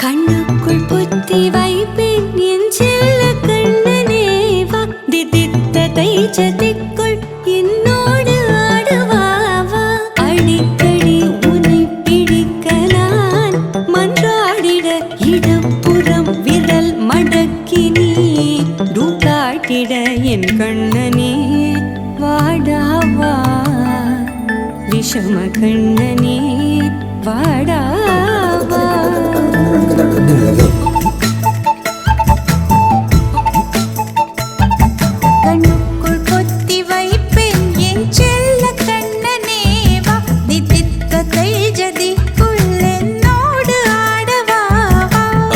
கண்ணுக்குள் புத்தி வைப்பேன் என் செல்ல கண்ணனே வா திதித்த தைச்சதிக்குள் என்னோடு ஆடுவாவா அடிக்கடி உன்னை பிடிக்க நான் மன்றாடிட இடப்புறம் விரல் மடக்கி நீ காட்டிட என் கண்ணனே வாடாவா விஷம கண்ணனே வாடாவா கண்ணுக்குள் பொத்தி வைப்பேன் என் செல்ல கண்ணனே வா திதித்த தைஜதிக்குள் என்னோடு ஆடவா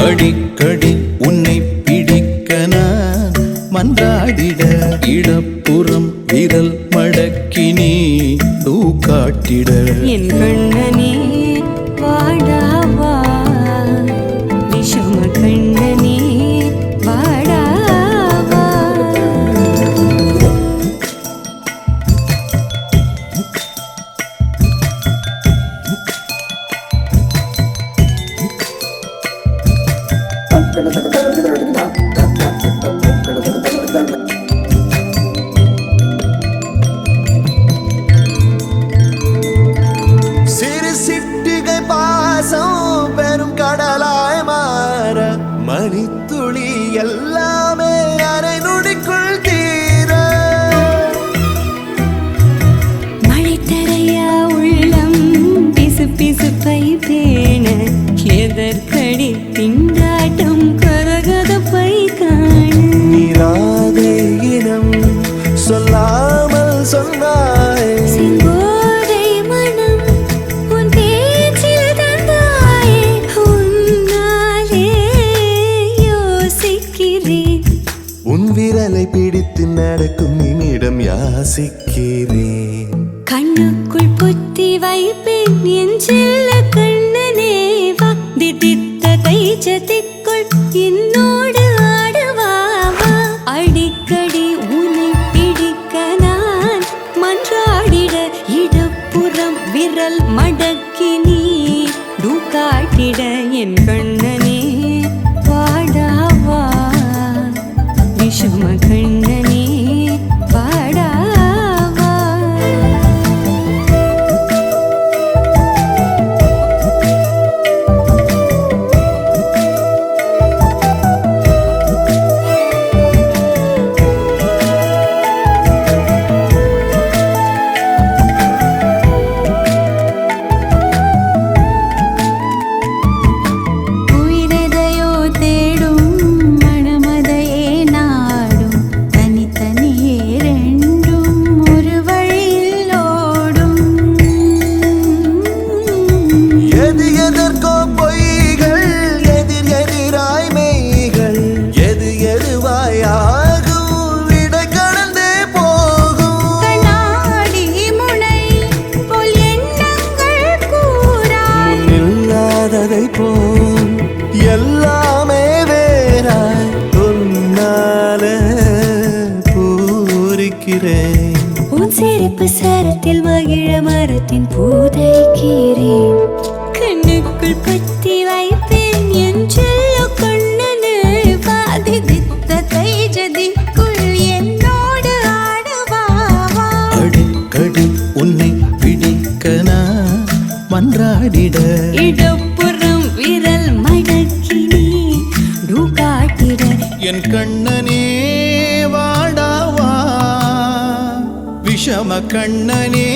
அடிக்கடி உன்னை பிடிக்க நான் மன்றாடிட இடப்புறம் விரல் மடக்கி நீ காட்டிட என் கண்ணனே வாடாவா விஷம கண்ணனே வாடாவா பெரும் கடலாய் மாற மணித்துளி எல்லாமே அரை நொடிக்குள் தீர மழை தரையா உள்ளம் பிசு பிசுப்பை பேண எதற்கடி திண்டாட்டம் கரகதப்பை காண நீராதே இனம் சொல்லாமல் சொன்னாய் விரலை பிடித்து நடக்கும் என்னிடம் யாசிக்கிறேன் கண்ணுக்குள் புத்தி வைப்பேன் என் செல்ல கண்ணனே வா திதித்த தைச்சதிக்குள் என்னோடு ஆடுவாவா அடிக்கடி உன்னை பிடிக்க நான் மன்றாடிட இடப்புறம் விரல் மடக்கி நீ காட்டிட என் கண்ணனே வாடாவா விஷம கண்ணனே வாடாவா உயிரெதையோ தேடும் மனமதையே நாடும் தனித்தனியே ரெண்டும் ஒரு வழியில் ஓடும் எது எதற்கோ பொய்கள் எதிர் எதிராய் மெய்கள் எது எதுவாய் ஆகும் விடை கடந்தே போகும் கண்ணாடி முனை போல் எண்ணங்கள் கூறா இல்லாததை போல் எல்லாமே வேறாய் உன்னால பூரிக்கிறேன் உன் சிறப்பு சரத்தில் மகிழ மரத்தின் பூதைக்கிறேன் கண்ணுக்குள் பத்தி வைப்பேன் என் செல்ல கண்ணனே வாதி தித்த தைஜதிக்குள் என்னோடு ஆடுவாவா அடிக்கடி உன்னை பிடிக்க நான் மன்றாடிட இடப்புறம் விரல் மடக்கி நீ காட்டிட என் கண்ணனே வாடாவா விஷம கண்ணனே